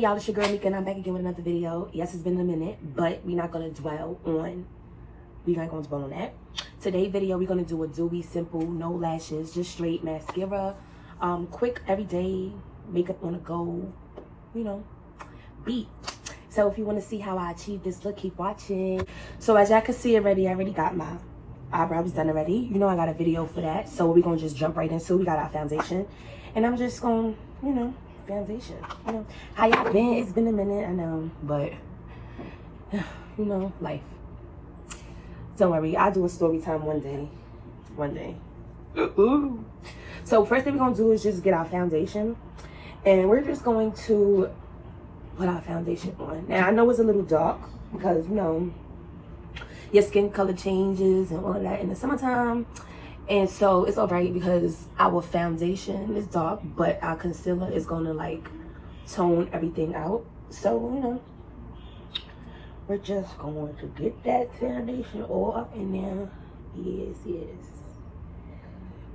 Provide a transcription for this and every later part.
y'all, it's your girl Mika and I'm back again with another video. Yes, it's been a minute, but we're not gonna dwell on that. Today's video, we're gonna do a dewy, simple, no lashes, just straight mascara, quick everyday makeup on the go, you know, beat. So if you want to see how I achieve this look, keep watching. So as y'all can see already, I already got my eyebrows done already. You know I got a video for that, so we're gonna just jump right into it. We got our foundation, and I'm just gonna, you know, foundation, you know. How y'all been? It's been a minute, I know, but you know, life. Don't worry, I'll do a story time one day. So first thing we're gonna do is just get our foundation, and we're just going to put our foundation on. Now I know it's a little dark because, you know, your skin color changes and all of that in the summertime, and so it's all right because our foundation is dark, but our concealer is gonna like tone everything out. So, you know, we're just going to get that foundation all up in there. Yes.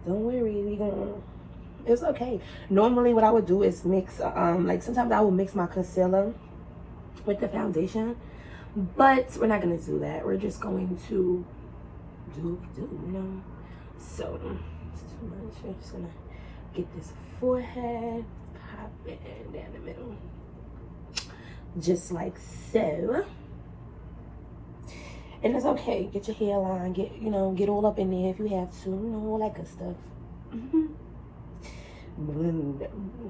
Don't worry, it's okay. Normally what I would do is mix, like sometimes I will mix my concealer with the foundation, but we're not gonna do that. We're just going to do, you know. So it's too much. We're just gonna get this forehead, pop it down the middle, just like so. And it's okay. Get your hairline, get all up in there if you have to, you know, all that good stuff.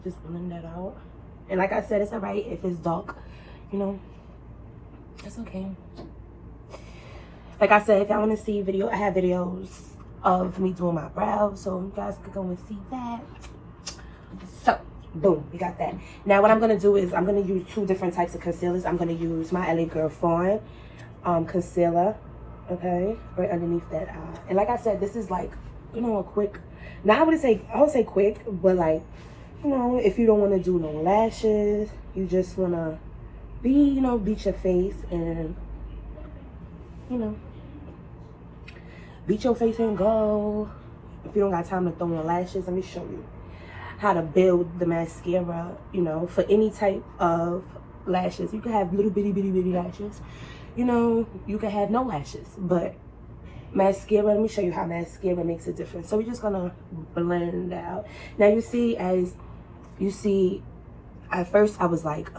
Just blend that out. And like I said, it's alright if it's dark, you know, it's okay. Like I said, if y'all want to see video, I have videos of me doing my brows, so you guys could go and see that. So boom, we got that. Now what I'm gonna do is I'm gonna use two different types of concealers. I'm gonna use my LA Girl Fawn concealer, okay, right underneath that eye. And like I said, this is like, you know, a quick, now I would say quick, but like, you know, if you don't want to do no lashes, you just want to beat your face and, you know, beat your face and go. If you don't got time to throw on lashes, let me show you how to build the mascara, you know, for any type of lashes. You can have little bitty lashes, you know, you can have no lashes, but mascara, let me show you how mascara makes a difference. So we're just gonna blend it out. Now you see, at first I was like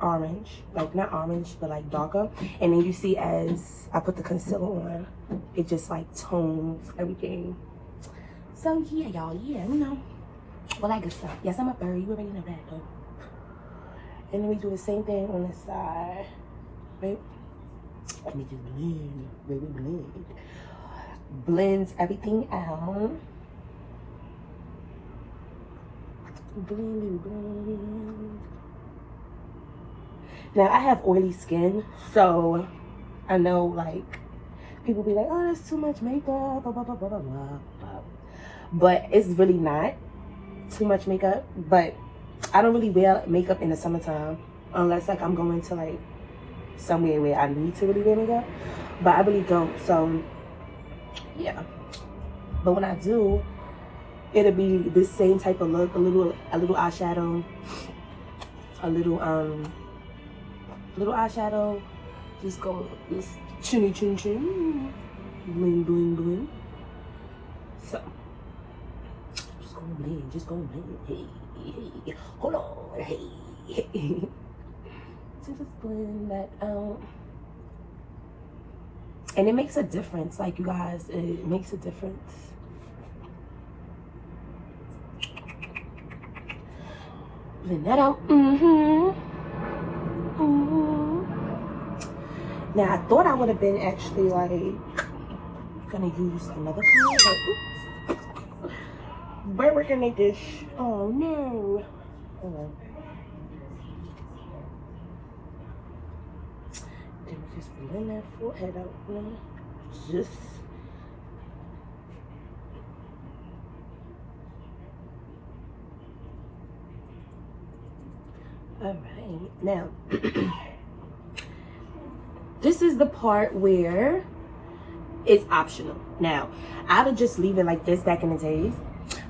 orange, like not orange, but like darker. And then you see as I put the concealer on, it just like tones everything. So yeah, y'all, yeah, you know, well, I good stuff. Yes, I'm a bird, you already know that though. And then we do the same thing on the side, right? Let me just blend, baby, blend. Blends everything out. Blend. Now I have oily skin, so I know like people be like, oh, that's too much makeup, blah, blah, blah, blah, blah, blah. But it's really not too much makeup. But I don't really wear makeup in the summertime unless like I'm going to like somewhere where I need to really wear makeup, but I really don't. So yeah, but when I do, it'll be this same type of look, a little eyeshadow, little eyeshadow, just go this chin, bling bling. So just gonna blend, hey, hold on, hey. So just blend that out. And it makes a difference, like you guys, it makes a difference. Blend that out. Now I thought I would have been actually like gonna use another color, but oops. But we're gonna make this. Oh no. Hold on. Then we just blend that forehead out, you know? Just all right. Now this is the part where it's optional. Now I would just leave it like this back in the days,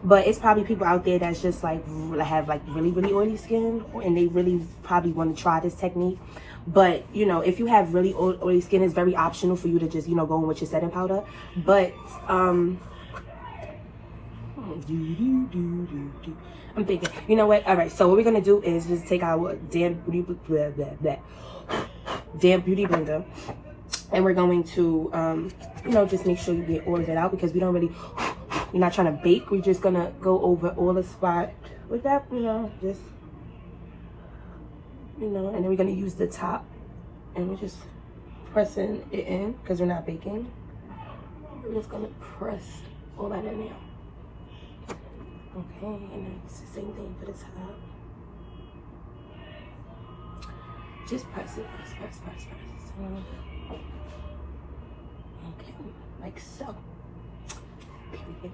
But it's probably people out there that's just like have like really oily skin, and they really probably want to try this technique. But you know, if you have really oily skin, it's very optional for you to just, you know, go in with your setting powder. But I'm thinking, you know what? All right, so what we're gonna do is just take our damn beauty blender, and we're going to you know, just make sure you get all of it out, because we don't really, we're not trying to bake. We're just gonna go over all the spot with that, you know, just, you know, and then we're gonna use the top, and we're just pressing it in because we're not baking. We're just gonna press all that in there. Okay, and then it's the same thing for the top. Just press it, press. Okay, like so. Period.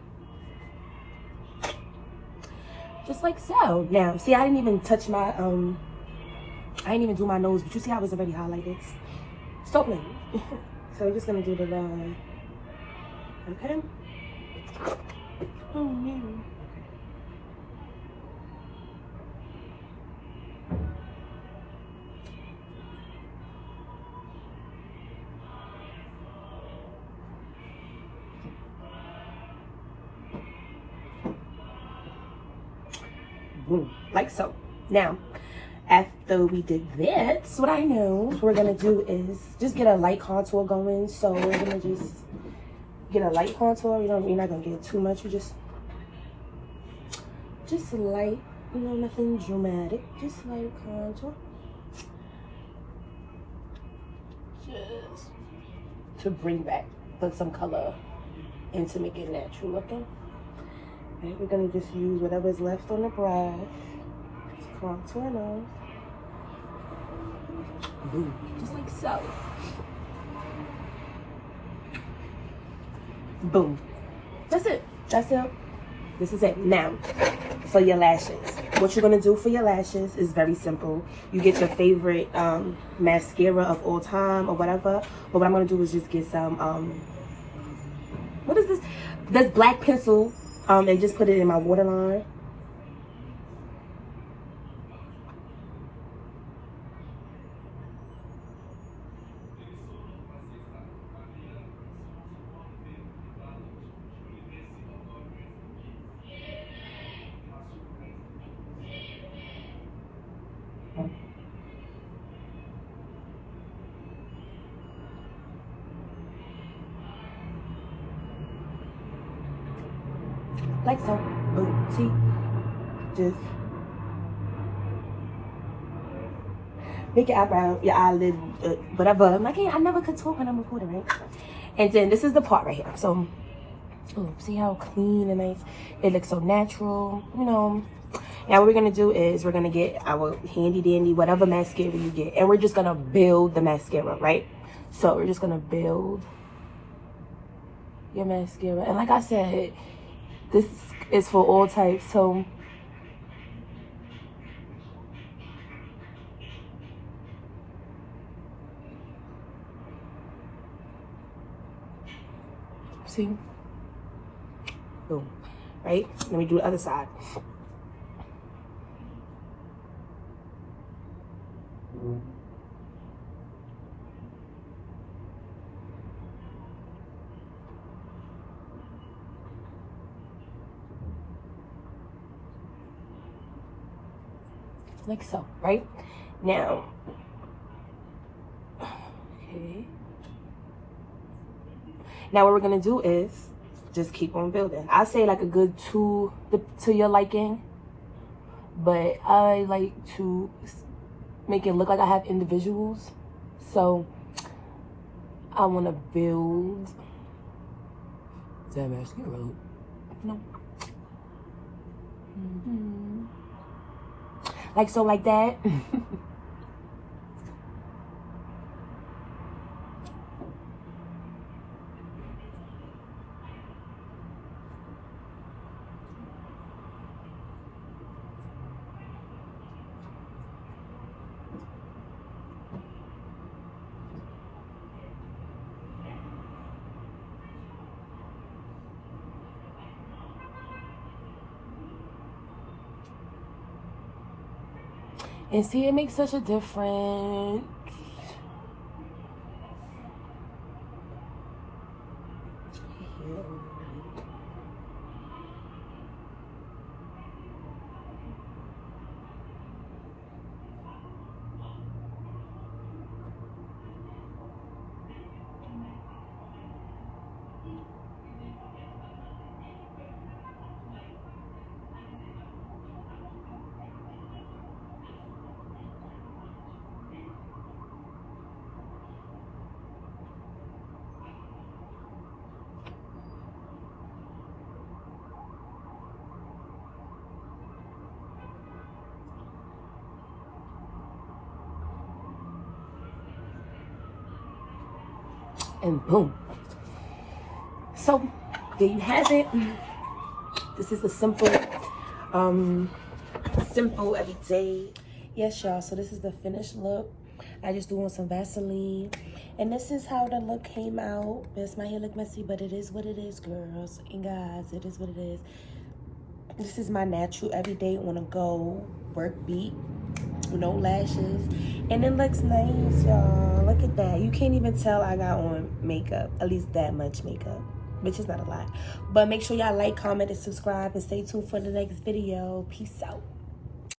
Just like so. Now, see, I didn't even touch my I didn't even do my nose, but you see how it was already highlighted. Stop playing. So we're just gonna do the line. Okay. Oh man. Boom, like so. Now, after we did that, what I know what we're gonna do is just get a light contour going. So we're gonna just get a light contour. You're not gonna get too much. You just light, you know, nothing dramatic. Just light contour. Just to bring back, put some color and to make it natural looking. And we're gonna just use whatever's left on the brush. Just contour nose. Boom. Just like so. Boom. That's it. That's it. This is it. Now, for your lashes. What you're gonna do for your lashes is very simple. You get your favorite mascara of all time or whatever. But what I'm gonna do is just get some what is this? This black pencil. And just put it in my waterline. Like so. Boom. See? Just make your eyebrow, your eyelid, whatever. I never could talk when I'm recording, right? And then this is the part right here. So, ooh, see how clean and nice it looks, so natural, you know. Now what we're gonna do is we're gonna get our handy dandy whatever mascara you get, and we're just gonna build the mascara, right? So we're just gonna build your mascara, and like I said, this is for all types. So see, boom, right? Let me do the other side. Like so, right? Now, okay. Now what we're gonna do is just keep on building. I say like a good 2 to your liking, but I like to make it look like I have individuals. So I want to build that mascara. No. Like so, like that. And see, it makes such a difference. And boom. So there you have it. This is a simple everyday. Yes, y'all, so this is the finished look. I just threw on some Vaseline, and this is how the look came out. Yes, my hair look messy, but it is what it is, girls and guys. It is what it is. This is my natural everyday on a go work beat, no lashes, and it looks nice, y'all. Look at that. You can't even tell I got on makeup, at least that much makeup, which is not a lot. But make sure y'all like, comment, and subscribe, and stay tuned for the next video. Peace out.